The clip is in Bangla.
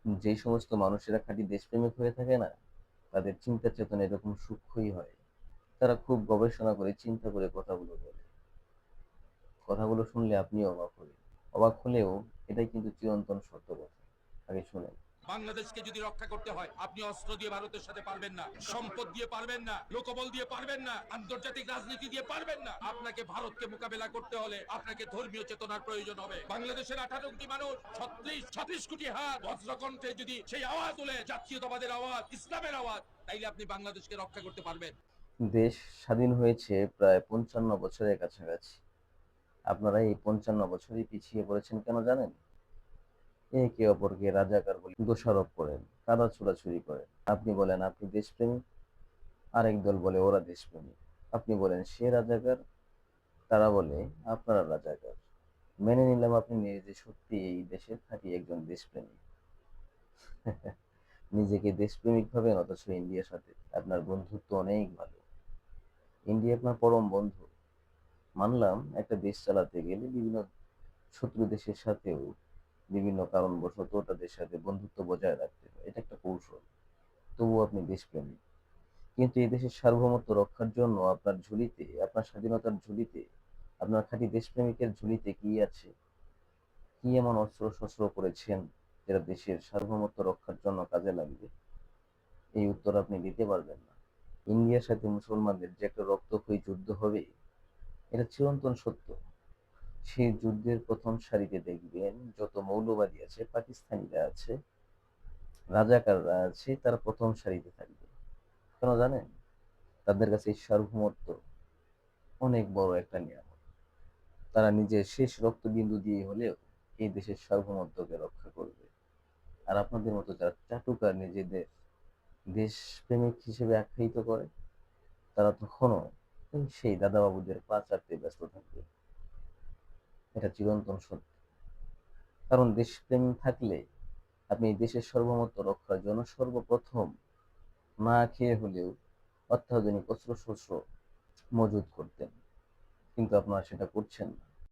যেই সমস্ত মানুষেরা খাঁটি দেশপ্রেমিক হয়ে থাকে না, তাদের চিন্তা চেতনা এরকম সূক্ষ্মই হয়। তারা খুব গবেষণা করে চিন্তা করে কথাগুলো বলে। কথাগুলো শুনলে আপনিও অবাক হবেন। অবাক হলেও এটাই কিন্তু চিরন্তন সত্য কথা। আগে শুনেন। বাংলাদেশকে যদি রক্ষা করতে হয়, আপনি অস্ত্র দিয়ে ভারতের সাথে পারবেন না, সম্পদ দিয়ে পারবেন না, লোকবল দিয়ে পারবেন না, আন্তর্জাতিক রাজনীতি দিয়ে পারবেন না। আপনাকে ভারতকে মোকাবেলা করতে হলে আপনাকে ধর্মীয় চেতনার প্রয়োজন হবে। বাংলাদেশের 18 কোটি মানুষ, 36 কোটি হাত বজ্রকণ্ঠে যদি সেই আওয়াজ তোলে, জাতীয়তাবাদের আওয়াজ, ইসলামের আওয়াজ, তাইলে আপনি বাংলাদেশকে রক্ষা করতে পারবেন। দেশ স্বাধীন হয়েছে প্রায় 55 বছরের কাছাকাছি। আপনারা এই 55 বছরই পিছিয়ে পড়েছেন কেন জানেন? একে অপরকে রাজাকার বলে দোষারোপ করেন, কাদা ছোড়াছুড়ি করেন। আপনি বলেন আপনি দেশপ্রেমিক, আরেক দল বলে ওরা দেশপ্রেমিক। আপনি বলেন সে রাজাকার, তারা বলে আপনারা রাজাকার। মেনে নিলাম আপনি নিজে সত্যি এই দেশের খাঁটি একজন দেশপ্রেমিক। নিজেকে দেশপ্রেমিক ভাবেন, অথচ ইন্ডিয়ার সাথে আপনার বন্ধুত্ব অনেক ভালো। ইন্ডিয়া আপনার পরম বন্ধু। মানলাম একটা দেশ চালাতে গেলে বিভিন্ন শত্রু দেশের সাথেও বিভিন্ন কারণবশত তাদের সাথে বন্ধুত্ব বজায় রাখতে হয়, এটা একটা কৌশল। তবুও আপনি দেশপ্রেমিক। কিন্তু এই দেশের সার্বভৌমত্ব রক্ষার জন্য আপনার ঝুলিতে, আপনার স্বাধীনতার ঝুলিতে, আপনার খাঁটি দেশপ্রেমিকের ঝুলিতে কি আছে? কি এমন অস্ত্র শস্ত্র করেছেন যেটা দেশের সার্বভৌমত্ব রক্ষার জন্য কাজে লাগবে? এই উত্তর আপনি দিতে পারবেন না। ইন্ডিয়ার সাথে মুসলমানদের যে একটা রক্তক্ষয়ী যুদ্ধ হবে, এটা চিরন্তন সত্য। সেই যুদ্ধের প্রথম সারিতে দেখবেন যত মৌলবাদী আছে, পাকিস্তানিরা আছে, রাজাকাররা আছে, তারা প্রথম সারিতে থাকবে। কেন জানেন? তাদের কাছে এই সার্বভৌমত্ব অনেক বড় একটা নিয়ামত। তারা নিজের শেষ রক্তবিন্দু দিয়ে হলেও এই দেশের সার্বভৌমত্বকে রক্ষা করবে। আর আপনাদের মতো যারা চাটুকার নিজেদের দেশপ্রেমিক হিসেবে আখ্যায়িত করে, তারা তখনও সেই দাদাবাবুদের পা চাটতে ব্যস্ত থাকবে। এটা চিরন্তন সত্য। কারণ দেশপ্রেম থাকলে আপনি এই দেশের সার্বভৌমত্ব রক্ষার জন্য সর্বপ্রথম না খেয়ে হলেও অত্যাধুনিক অস্ত্রশস্ত্র মজুত করতেন। কিন্তু আপনারা সেটা করছেন না।